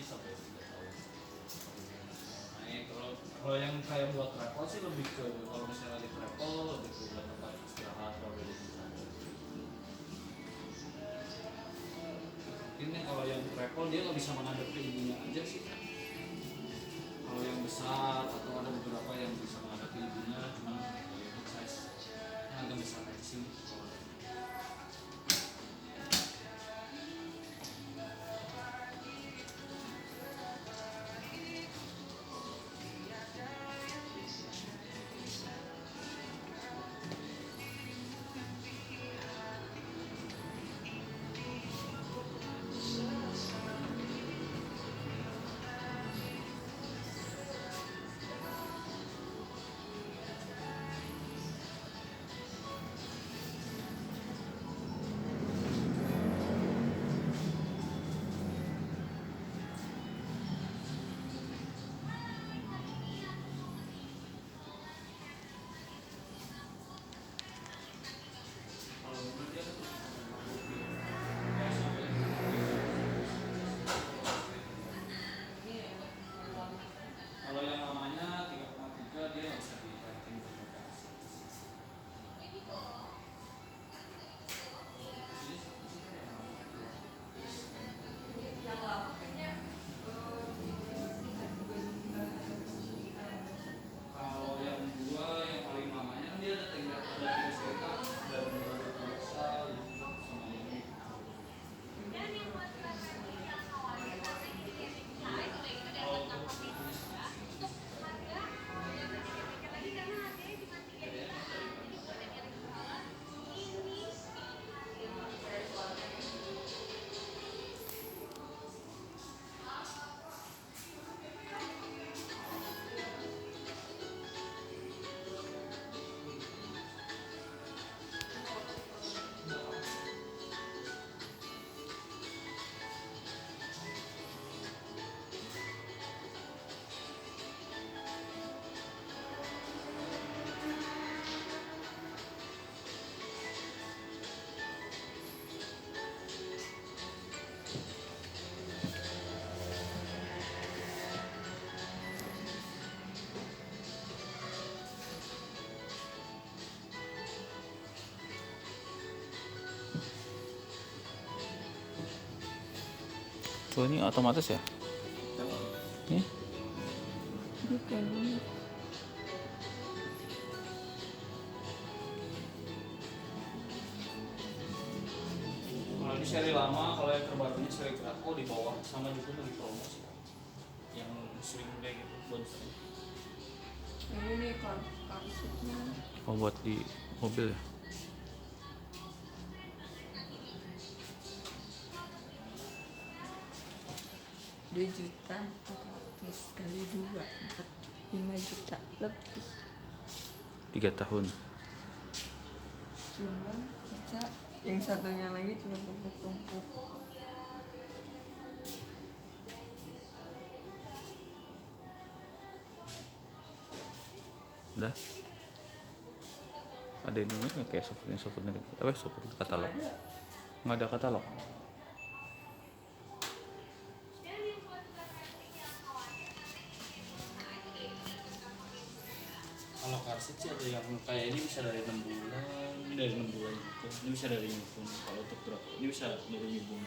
sampai 3 tahun. Nah, kalau yang kayak buat travel sih lebih ke kalau misalnya di travel lebih ke buat tempat istirahat kalau di liburan. Mungkin kalau yang travel dia nggak bisa menghadapi ibunya aja sih. Kalau yang besar atau ada beberapa yang bisa menghadapi ibunya, cuma big size yang agak besar aja sih. Kalau yang lamanya 3,3 dia nggak bisa di ranking bermutasi. Kalau yang dua yang paling lamanya kan dia ada tingkat ada TSK dan biasa sama ini. Oh, ini otomatis ya? Ini? Bukan. Kalau ini seri lama, kalau yang terbarunya seri Graco di bawah sama juga lagi promosi. Yang swing kayak gitu bonusnya. Ini kartusnya Oh, buat di mobil ya? Rp2.400.000 kali 2 5 juta lebih. 3 tahun. Cuma kita yang satunya lagi cuma tumpuk-tumpuk. Udah. Ada ini nggak kayak souvenir souvenir katalog? Nggak ada katalog. Kalau karsit sih ada yang kayak ini bisa dari 6 bulan, ini dari 6 bulan gitu. Ini bisa dari Jepun. Kalau untuk Graco ini bisa dari Jepun.